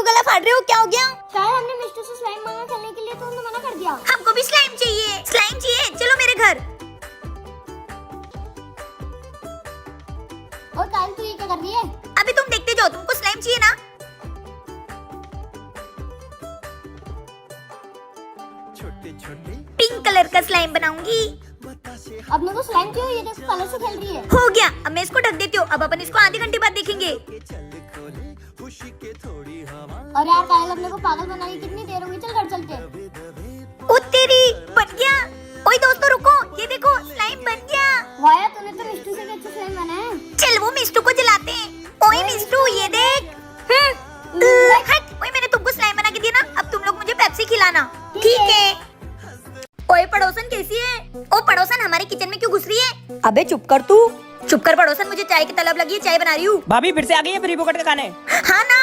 हो, गला फाड़ रहे हो, क्या हो गया? शायद हमने मिस्टर से स्लाइम मांगा खेलने के लिए तो उन्होंने मना कर दिया। हमको भी स्लाइम चाहिए, स्लाइम चाहिए, चलो मेरे घर। और काल तू ये क्या कर रही है? अभी तुम देखते जाओ, तुमको स्लाइम चाहिए ना? पिंक कलर का स्लाइम बनाऊंगी। अपने को स्लाइम क्यों? ये देखो कलर से खेल रही है। हो गया, अब मैं इसको ढक देती हूँ। अब अपन इसको आधे घंटे बाद देखेंगे। और यार कायल अपने को पागल बनाई, कितनी देर होगी, चल घर चलते। ओ तेरी, बन गया। ओए दोस्तों रुको, ये देखो स्लाइम बन गया। वाह यार, तूने तो मिस्टू से भी अच्छा स्लाइम बनाया है। चल वो मिस्टू को जलाते हैं। ओए मिस्टू ये देख। हट, ओए मैंने तुमको स्लाइम बना के दिया ना, अब तुम लोग मुझे पेप्सी खिलाना। ठीक है। ओए पड़ोसन कैसी है? ओ पड़ोसन हमारे किचन में क्यों घुस रही है? अबे चुप कर तू। चुप कर पड़ोसन, मुझे चाय की तलब लगी है, चाय बना रही हूँ। भाभी फिर से आ गई है फ्री फोकट के खाने। हाँ ना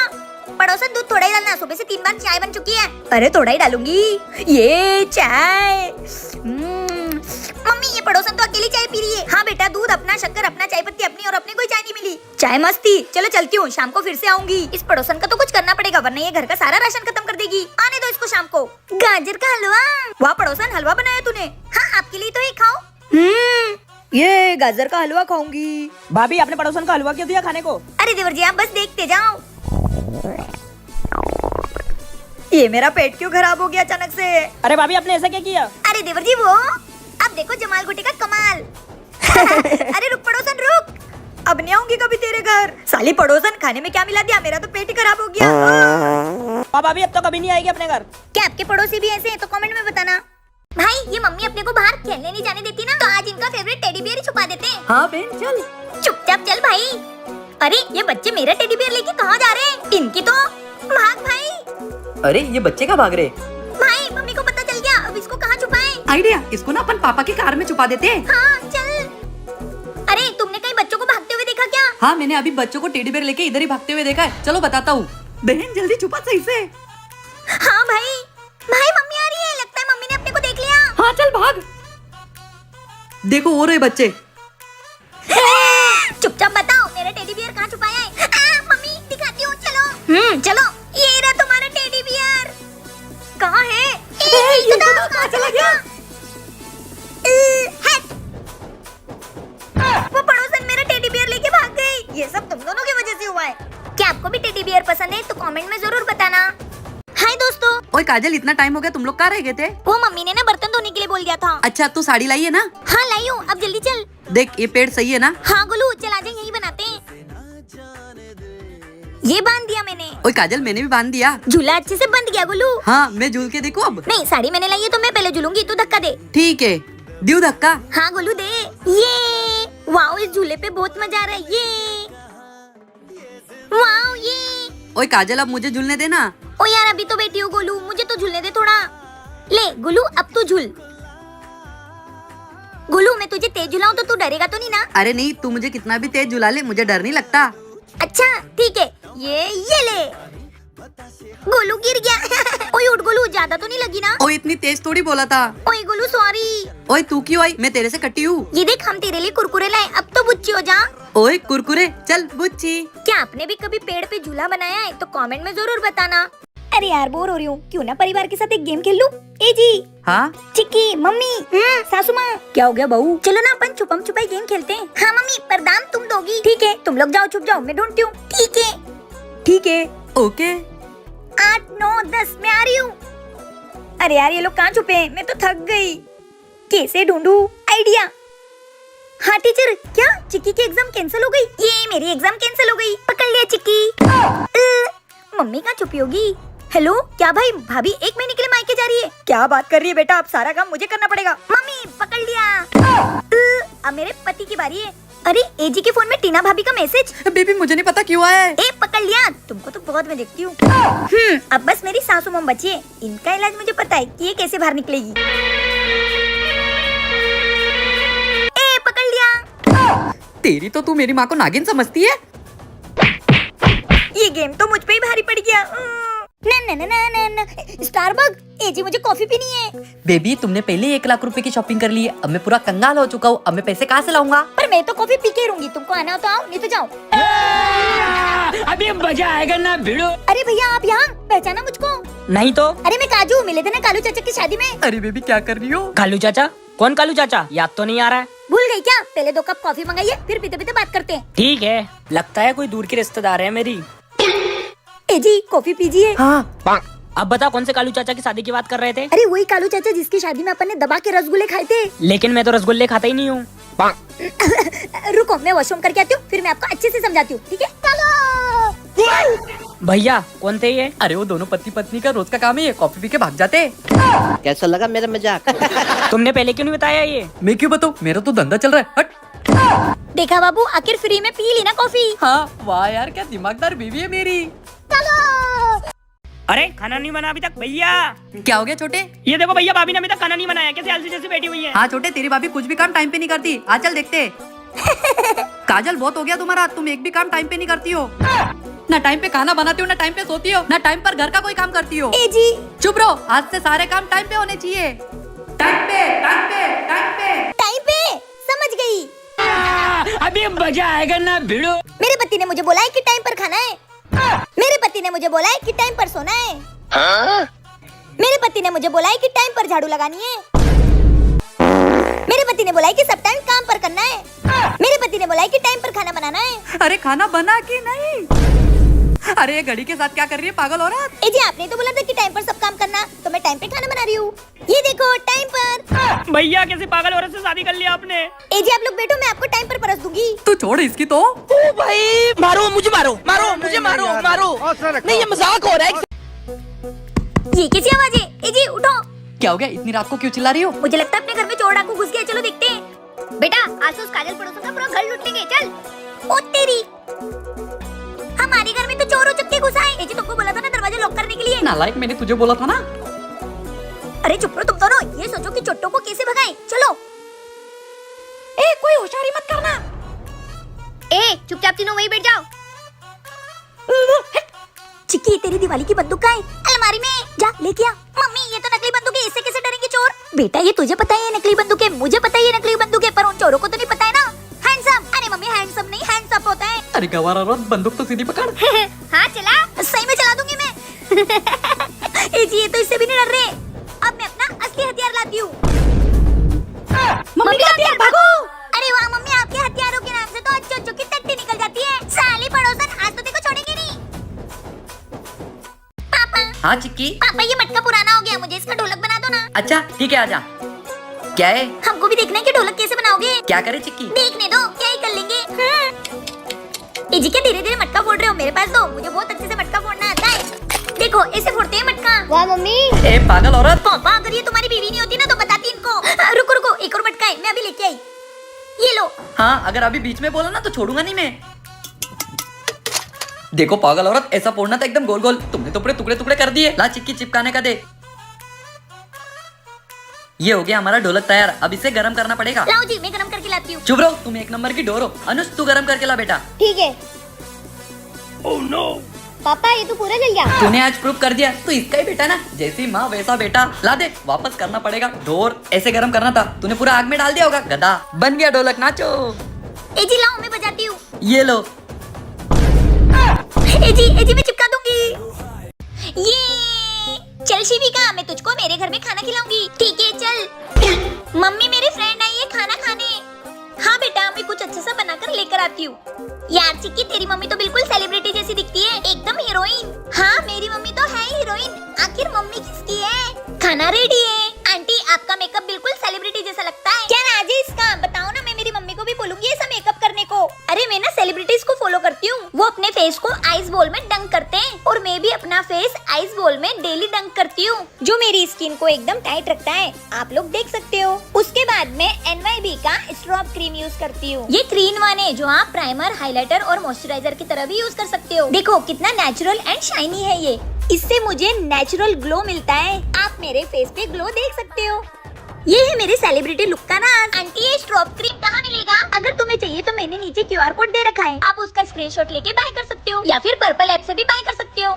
पड़ोसन, दूध थोड़ा ही डालना, सुबह से 3 बार चाय बन चुकी है। अरे थोड़ा ही डालूंगी। ये चाय मम्मी, ये पड़ोसन तो अकेली चाय पी रही है। हाँ बेटा, दूध अपना, शक्कर अपना, चाय पत्ती अपनी, और अपने कोई चाय नहीं मिली। चाय मस्त थी, चलो चलती हूँ, शाम को फिर से आऊंगी। इस पड़ोसन का तो कुछ करना पड़ेगा, वरना ये घर का सारा राशन खत्म कर देगी। आने दो इसको शाम को। गाजर का हलवा। वाह पड़ोसन, हलवा बनाया तूने। हाँ आपके लिए तो ये खाओ। ये गाजर का हलवा खाऊंगी। भाभी आपने पड़ोसन का हलवा क्यों दिया खाने को? अरे देवर जी आप बस देखते जाओ। ये मेरा पेट क्यों खराब हो गया अचानक से? अरे भाभी आपने ऐसा क्या किया? अरे देवर जी वो, अब देखो जमाल गुटे का कमाल। अरे रुक पड़ोसन रुक, अब नहीं आऊंगी कभी तेरे घर। साली पड़ोसन, खाने में क्या मिला दिया? मेरा तो पेट ही खराब हो गया। भाभी अब तो कभी नहीं आएगी अपने घर। क्या आपके पड़ोसी भी ऐसे हैं? तो कमेंट में बताना। भाई ये मम्मी अपने को बाहर खेलने नहीं जाने देती ना, तो आज इनका फेवरेट टेडी बियर ही छुपा देते हैं। हाँ बहन चल। चुपचाप चल भाई। अरे ये बच्चे मेरा टेडी बियर लेके कहाँ जा रहे हैं? इनकी तो भाग भाई। अरे ये बच्चे का भाग रहे? भाई मम्मी को पता चल गया, अब इसको कहाँ छुपाएं? आइडिया, इसको ना अपन पापा की कार में छुपा देते हैं। हाँ चल। अरे तुमने कहीं बच्चों को भागते हुए देखा क्या? हाँ मैंने अभी बच्चों को टेडी बेयर लेके इधर ही भागते हुए देखा है। चलो बताता हूँ। बहन जल्दी छुपा सही से। हाँ भाई। भाई मम्मी आ रही है, लगता है मम्मी ने अपने को देख लिया। हाँ चल भाग। देखो वो रहे बच्चे। चुपचाप बताओ मेरा टेडी बियर कहाँ छुपाया है? मम्मी दिखाती हूँ, चलो। चलो, ये रहा तुम्हारा टेडी बियर। कहाँ है? ये तो कहाँ चला गया? वो पड़ोसन मेरा टेडी बियर लेके भाग गई। ये सब तुम दोनों की वजह से हुआ है। क्या आपको भी टेडी बियर पसंद है? तो कमेंट में जरूर बताना। हाय दोस्तों। ओए काजल, इतना टाइम हो गया, तुम लोग कहाँ रह गए थे? वो मम्मी ने ना बर्तन धोने के लिए बोल दिया था। अच्छा तू साड़ी लाई है ना? हाँ लाई हूँ, अब जल्दी चल। देख ये पेड़ सही है ना? हाँ गोलू चल आजा, यही बनाते हैं। ये बांध दिया मैंने। ओए काजल मैंने भी बांध दिया। झूला अच्छे से बंध गया गोलू। हाँ मैं झूल के देखूं अब? नहीं, साड़ी मैंने लाई है तो मैं पहले झूलूंगी, तू धक्का दे। ठीक है, दियो धक्का। हाँ गोलू दे। ये वाओ, इस झूले पे बहुत मजा आ रहा है। ये वाओ ये। ओए काजल अब मुझे झूलने देना। ओ यार अभी तो बैठी हूँ गोलू, मुझे तो झूलने दे थोड़ा। ले गोलू अब तू झूल। गोलू मैं तुझे तेज झुलाऊं तो तू डरेगा तो नहीं ना? अरे नहीं, तू मुझे कितना भी तेज झुला ले, मुझे डर नहीं लगता। अच्छा ठीक है, ये ले। गोलू गिर गया। ओए उठ गोलू, ज्यादा तो नहीं लगी ना? ओए इतनी तेज थोड़ी बोला था। ओए गोलू सॉरी। ओए तू क्यों आई? मैं तेरे से कटी हूँ। ये देख हम तेरे लिए कुरकुरे लाए, अब तो बुच्ची हो जा। ओए कुरकुरे, चल बुच्ची। क्या आपने भी कभी पेड़ पे झूला बनाया है? तो कमेंट में जरूर बताना। अरे यार बोर हो रही हूँ, क्यों ना परिवार के साथ एक गेम खेल लूं? ए जी। हाँ चिक्की, मम्मी, सासू माँ। क्या हो गया बहू? चलो ना अपन छुपम छुपाई गेम खेलते हैं। हाँ मम्मी, पर दाम तुम दोगी। ठीक है, तुम लोग जाओ, छुप जाओ, मैं ढूंढती हूँ। ठीक है। ठीक है। ओके। 8, 9, 10 मैं आ रही हूँ। अरे यार ये लोग कहाँ छुपे हैं? मैं तो थक गई, कैसे ढूंढूं? आइडिया। हाँ टीचर, क्या चिक्की की एग्जाम कैंसिल हो गई? ये मेरी एग्जाम कैंसिल हो गई। पकड़ लिया चिक्की। मम्मी कहाँ छुपी होगी? हेलो, क्या भाई भाभी 1 महीने के लिए मायके जा रही है? क्या बात कर रही है बेटा, अब सारा काम मुझे करना पड़ेगा। मम्मी पकड़ लिया। अब मेरे पति की बारी है। अरे एजी के फोन में टीना भाभी का मैसेज। बेबी मुझे नहीं पता क्यों आया है। ए पकड़ लिया, तुमको तो बहुत मैं देखती हूँ। अब बस मेरी सासू मम बची है, इनका इलाज मुझे पता है कि ये कैसे बाहर निकलेगी। ए पकड़ लिया। तेरी तो तू मेरी माँ को नागिन समझती है। ये गेम तो मुझ पे ही भारी पड़ गया। ना ना ना ना ना, स्टारबक, एजी मुझे कॉफी पीनी है। बेबी तुमने पहले 1 लाख रुपए की शॉपिंग कर ली है, अब मैं पूरा कंगाल हो चुका हूँ, अब मैं पैसे कहाँ से लाऊंगा? पर मैं तो कॉफी पी के रहूंगी, तुमको आना हो तो आओ, नहीं तो जाओ। अभी मजा आएगा ना भिड़ो। अरे भैया आप यहाँ पहचाना मुझको? नहीं तो। अरे मैं काजू, मिले थे ना कालू चाचा की शादी में। अरे बेबी क्या कर रही हो? कालू चाचा? कौन कालू चाचा? याद तो नहीं आ रहा है। भूल गई क्या? पहले 2 कप कॉफी मंगाइए, फिर पीते पीते बात करते हैं। ठीक है, लगता है कोई दूर की रिश्तेदार है मेरी। ए जी कॉफी पीजिए। हाँ। अब बता कौन से कालू चाचा की शादी की बात कर रहे थे? अरे वही कालू चाचा जिसकी शादी में अपन ने दबा के रसगुल्ले खाए थे। लेकिन मैं तो रसगुल्ले खाता ही नहीं हूँ। रुको मैं वॉशरूम करके आती हूँ, फिर मैं आपको अच्छे से समझाती हूँ, ठीक है? चलो। भैया कौन थे ये? अरे वो दोनों पति पत्नी का रोज का काम है, ये कॉफी पी के भाग जाते। कैसा लगा मेरा मजाक? तुमने पहले क्यों नहीं बताया ये? मैं क्यों बताऊँ, मेरा तो धंधा चल रहा है। हट। देखा बाबू, आखिर फ्री में पी ली ना कॉफी। हाँ वाह यार, क्या दिमागदार बीवी है मेरी। अरे खाना नहीं बना अभी तक भैया। क्या हो गया छोटे? ये देखो भैया, भाभी ने अभी तक खाना नहीं बनाया, कैसे आलसी जैसी बैठी हुई है। हाँ छोटे, तेरी भाभी कुछ भी काम टाइम पे नहीं करती। आ चल देखते। काजल बहुत हो गया तुम्हारा, तुम एक भी काम टाइम पे नहीं करती हो। ना टाइम पे खाना बनाती हो, ना टाइम पे सोती हो, ना टाइम पर घर का कोई काम करती हो। ए जी चुप रहो, आज से सारे काम टाइम पे होने चाहिए। टाइम पे, टाइम पे, टाइम पे। टाइम पे, समझ गई। अभी मजा आएगा ना भिड़ो। मेरे पति ने मुझे बोला है कि टाइम पर खाना है। मेरे पति ने मुझे बोला है कि टाइम पर सोना है। मेरे पति ने मुझे बोला है कि टाइम पर झाड़ू लगानी है। मेरे पति ने बोला है कि सब टाइम काम पर करना है। मेरे पति ने बोला है कि टाइम पर खाना बनाना है। अरे खाना बना के नहीं। अरे ये घड़ी के साथ क्या कर रही है पागल औरत? ए जी आपने तो बोला था कि टाइम पर सब काम करना, तो मैं टाइम पे खाना बना रही हूँ। ये देखो टाइम पर। भैया कैसे पागल औरत से शादी कर लिया आपने? ए जी आप लोग बैठो, मैं आपको टाइम पर परस दूंगी। तू छोड़ इसकी तो। ओ भाई मारो मुझे, मारो मारो मुझे, मारो मारो। नहीं ये मजाक हो रहा है। ये कैसी आवाज है? ए जी उठो। क्या हो गया, इतनी रात को क्यों चिल्ला रही हो? मुझे लगता है अपने घर में चोर डाकू घुस गया, चलो देखते हैं। बेटा आज तो उस काजल पड़ोसन का पूरा घर लूट लेंगे, चल। ओ तेरी, हमारे घर में तो चोर उचक के घुसा है। ए जी तुमको बोला था ना दरवाजा लॉक करने के लिए। नालायक, मैंने तुझे बोला था ना। अरे चुप रहो तुम दोनों, ये सोचो कि चुट्टो को कैसे भगाएं। चलो। ए कोई होशियारी मत करना। ए चुपचाप तीनों वहीं बैठ जाओ। चिक्की तेरी दिवाली की बंदूक कहाँ है? अलमारी में, जा लेके आ। मम्मी ये तो नकली बंदूक है, इससे कैसे डरेंगे चोर? बेटा ये तुझे पता है ये नकली बंदूक है, मुझे पता है ये नकली बंदूक है, पर उन चोरों को तो नहीं पता है ना। हैंडसम। अरे मम्मी हैंडसम नहीं, हैंड्स अप होता है। अरे गवारा औरत, बंदूक तो सीधी पकड़। हाँ चला, सही में चला दूंगी मैं। ए जी ये तो इससे भी नहीं डर रहे। अब मैं अपना असली हथियार लाती हूँ। मम्मी का हथियार, भागो। अरे वाह मम्मी, आपके हथियारों के नाम से तो अच्छों की टट्टी निकल जाती है। साली पड़ोसन आज तो देखो छोड़ेंगे नहीं। पापा। हाँ चिक्की। पापा ये मटका पुराना हो गया, मुझे इसका ढोलक बना दो ना। अच्छा ठीक है, आजा। क्या है? हमको भी देखना है कि ढोलक कैसे बनाओगे। क्या करे चिक्की? देखने दो, क्या ही कर लेंगे। ए जी क्या धीरे धीरे मटका फोड़ रहे हो? मेरे पास दो, मुझे बहुत अच्छे से मटका फोड़ना आता है। देखो ऐसे फोड़ते हैं मटका। वाह मम्मी। ए पागल औरत। पापा अगर ये तुम्हारी बीवी नहीं होती ना तो बताती इनको। रुको रुको, एक और मटका है, मैं अभी लेके आई। ये लो। हाँ अगर अभी बीच में बोला ना तो छोड़ूंगा नहीं मैं। देखो पागल औरत, ऐसा फोड़ना था एकदम गोल गोल, तुमने तो पूरे टुकड़े टुकड़े कर दिए। ला चिक्की चिपकाने का दे। ये हो गया हमारा ढोलक तैयार, अब इसे गरम करना पड़ेगा। लाओ जी मैं गरम करके लाती हूँ। चुप रहो, तुम एक नंबर की डोर हो। अनुज तू गरम करके ला बेटा। ठीक है। Oh no. पापा ये तो पूरा जल गया। तूने आज प्रूव कर दिया, तो इसका ही बेटा ना, जैसी माँ वैसा बेटा। ला दे, वापस करना पड़ेगा। डोर ऐसे गरम करना था, तूने पूरा आग में डाल दिया होगा। गधा बन गया ढोलक, नाचो। ए जी लाओ मैं बजाती हूँ। ये लो। ए जी मैं चिपका दूंगी। ये चल शिविका, मैं तुझको मेरे घर में खाना खिलाऊंगी। ठीक है चल। मम्मी मेरी फ्रेंड आई है खाना खाने। हाँ बेटा मैं कुछ अच्छा सा बनाकर लेकर आती हूँ। यार चिक्की तेरी मम्मी तो बिल्कुल सेलिब्रिटी जैसी दिखती है, एकदम हीरोइन। हाँ मेरी मम्मी तो है हीरोइन। आखिर मम्मी किसकी है? खाना रेडी है। आंटी आपका मेकअप बिल्कुल सेलिब्रिटी जैसा लगता है। क्या राज है इसका? बताओ ना, मैं मेरी मम्मी को भी बोलूंगी ऐसा मेकअप करने को। अरे मैं ना सेलिब्रिटीज को फॉलो करती हूँ, वो अपने फेस को आइस बॉल में डंक करते हैं और मैं भी अपना फेस आइस बॉल में डेली डंक करती हूँ, जो मेरी स्किन को एकदम टाइट रखता है। आप लोग देख सकते हो। उसके बाद में NYB का स्ट्रॉब क्रीम यूज करती हूँ। ये 3-in-1 है जो आप प्राइमर, हाइलाइटर और मॉइस्चराइजर की तरह भी यूज कर सकते हो। देखो कितना नेचुरल एंड शाइनी है ये, इससे मुझे नेचुरल ग्लो मिलता है। आप मेरे फेस पे ग्लो देख सकते हो। ये है मेरे सेलिब्रिटी लुक का नाज। आंटी ये स्ट्रॉब क्रीम कहाँ मिलेगा? अगर तुम्हें चाहिए तो मैंने नीचे QR कोड दे रखा है, आप उसका स्क्रीनशॉट लेके बाय कर सकते हो या फिर पर्पल ऐप से भी बाय कर सकते हो।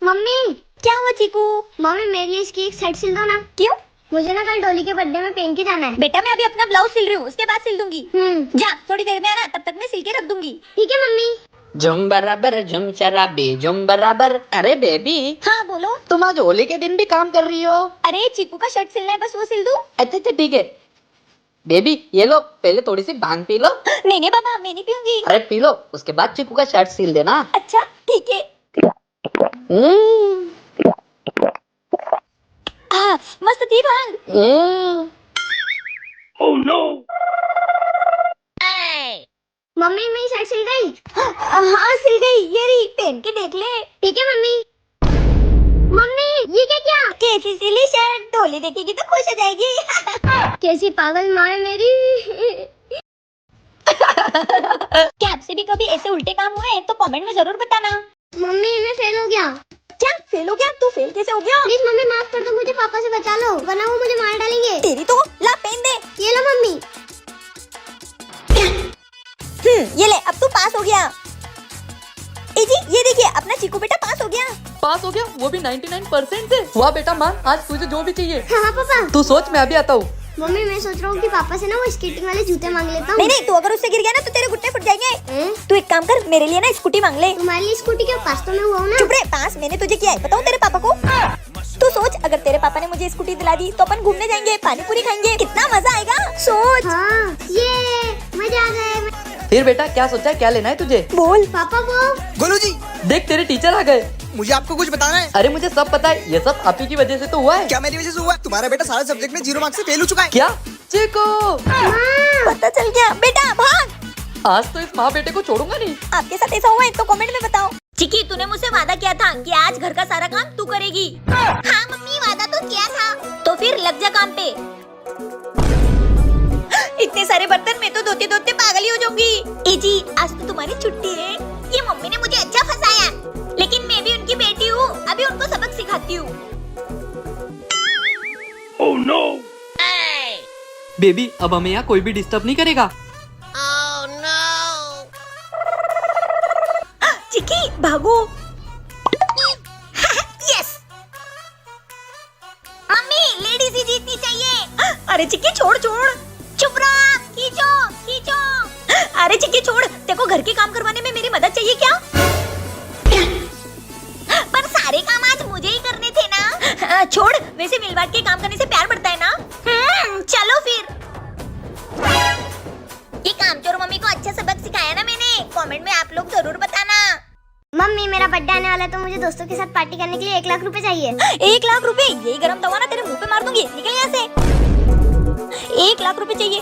मम्मी क्या हुआ चीकू? मम्मी मेरे लिए इसकी एक सेट सिल दो ना। क्यों? मुझे ना कल डोली के बर्थडे में पहन के जाना है। बेटा मैं अभी अपना ब्लाउज सिल रही हूँ, उसके बाद सिल दूंगी। हम्म, जा थोड़ी देर में आना, तब तक मैं सिल के रख दूंगी। ठीक है मम्मी। झुम बराबर झुम शराबी झुम बराबर। अरे बेबी, हाँ बोलो। तुम आज होली के दिन भी काम कर रही हो? अरे चीकू का शर्ट सिलना है, बस वो सिल दूं। अच्छा ठीक है। बेबी ये लो, पहले थोड़ी सी भांग पी लो। नहीं नहीं बाबा, मैं नहीं पीऊंगी। अरे पी लो, उसके बाद चिकू का शर्ट सिल देना। अच्छा ठीक है। हम्म, हाँ मस्त थी भांग। मम्मी मेरी शर्ट सिल गई। हाँ सिल गई, ये रही, पहन के देख ले। ठीक है मम्मी। मम्मी ये क्या किया? कैसी सिली शर्ट, ढोली देखेगी तो खुश हो जाएगी। कैसी पागल माँ है मेरी। क्या आपसे भी कभी ऐसे उल्टे काम हुए हैं तो कमेंट में जरूर बताना। मम्मी मैं फेल हो गया। क्या फेल हो गया? तू फेल कैसे हो गया? प्लीज मम्मी माफ कर दो, मुझे पापा से बचा लो वरना वो मुझे मार डालेंगे। तेरी तो ला पेन दे। ये लो मम्मी। ये ले, अब तू पास हो गया। ए जी ये देखिए, अपना चीकू बेटा पास हो गया। पास हो गया, वो भी 99% से। वाह बेटा माँ, आज तुझे जो भी चाहिए। हाँ पापा। तू सोच, मैं अभी आता हूँ। मम्मी मैं सोच रहा हूँ कि पापा से ना वो स्केटिंग वाले जूते मांग लेता हूँ। नहीं नहीं, तू अगर उससे गिर गया ना तो तेरे घुटने फुट जाएंगे। तू एक काम कर, मेरे लिए ना स्कूटी मांग ले। तुम्हारे लिए स्कूटी के पास तो मैं हुआ हूँ ना। चुप रहे, पास मैंने तुझे किया है, बताऊँ तेरे पापा को। तू सोच, अगर तेरे पापा ने मुझे स्कूटी दिला दी तो अपन घूमने जाएंगे, पानी पूरी खाएंगे, कितना मजा आएगा। सोच। हाँ ये मजा आ गया। फिर बेटा क्या सोचा है, क्या लेना है तुझे? बोल। पापा वो गोलू जी, देख तेरे टीचर आ गए। मुझे आपको कुछ बताना है। अरे मुझे सब पता है, ये सब आप ही की वजह से तो हुआ है। क्या मेरी वजह से हुआ? तुम्हारा बेटा सारे सब्जेक्ट में 0 मार्क्स से फेल हो चुका है। क्या चिको? पता चल गया बेटा, भाग। आज तो इस माँ बेटे को छोड़ूंगा नहीं। आपके साथ ऐसा हुआ है तो कमेंट में बताओ। चिकी तूने मुझसे वादा किया था कि आज घर का सारा काम तू करेगी। हाँ मम्मी, वादा तो किया था। तो फिर लग जा काम पे। इतने सारे बर्तन मैं तो धोते धोते पागल ही हो जाऊंगी। ए जी आज तो तुम्हारी छुट्टी है। ये मम्मी ने मुझे अच्छा फंसाया, लेकिन मैं भी उनकी बेटी हूँ, अभी उनको सबक सिखाती हूँ। बेबी अब हमें यहाँ कोई भी डिस्टर्ब नहीं करेगा। चिकी भागो। यस मम्मी, लेडीज ही जीतनी चाहिए। अरे चिक्की छोड़ छोड़, चुप रहा, खींचो खींचो। अरे चिक्की छोड़, देखो घर के काम करवाने में मेरी मदद चाहिए क्या? पर सारे काम आज मुझे ही करने थे ना। छोड़, वैसे मिल बांट के काम करने से प्यार बढ़ता है ना। चलो फिर। ये कामचोर मम्मी को अच्छा सबक सिखाया ना मैंने, कमेंट में आप लोग जरूर बताना। मम्मी मेरा बर्थडे आने वाला है तो मुझे दोस्तों के साथ पार्टी करने के लिए 1 लाख रुपए चाहिए। 1 लाख रुपए? यही गरम तवा ना तेरे मुंह पे मार दूंगी, निकल यहाँ से। 1 लाख रुपए चाहिए।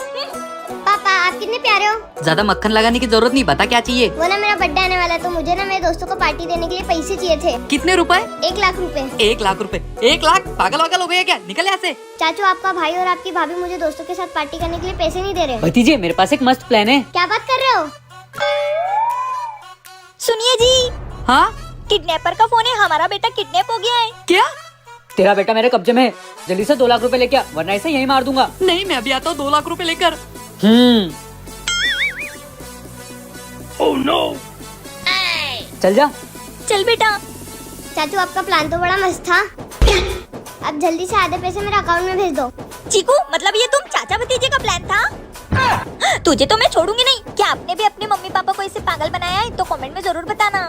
पापा आप कितने प्यारे हो। ज्यादा मक्खन लगाने की जरूरत नहीं, बता क्या चाहिए। वो ना मेरा बर्थडे आने वाला है तो मुझे ना मेरे दोस्तों को पार्टी देने के लिए पैसे चाहिए थे। कितने रुपए? 1 लाख रुपए। 1 लाख रुपए? 1 लाख? पागल वागल हो गया क्या? निकल यहाँ से। चाचू आपका भाई और आपकी भाभी मुझे दोस्तों के साथ पार्टी करने के लिए पैसे नहीं दे रहे। भतीजे मेरे पास एक मस्त प्लान है। क्या बात कर रहे हो? सुनिए जी, हाँ किडनैपर का फोन है, हमारा बेटा किडनैप हो गया है। क्या? तेरा बेटा मेरे कब्जे में है, जल्दी से 2 लाख रुपए लेके आ, वरना इसे यहीं मार दूंगा। नहीं, मैं अभी आता हूँ 2 लाख रुपए लेकर। चल जा। चल बेटा। चाचू आपका प्लान तो बड़ा मस्त था। अब जल्दी से आधे पैसे मेरे अकाउंट में भेज दो। चीकू मतलब ये तुम चाचा भतीजे का प्लान था? तुझे तो मैं छोड़ूंगी नहीं। क्या आपने भी अपने मम्मी पापा को इससे पागल बनाया है तो कमेंट में जरूर बताना।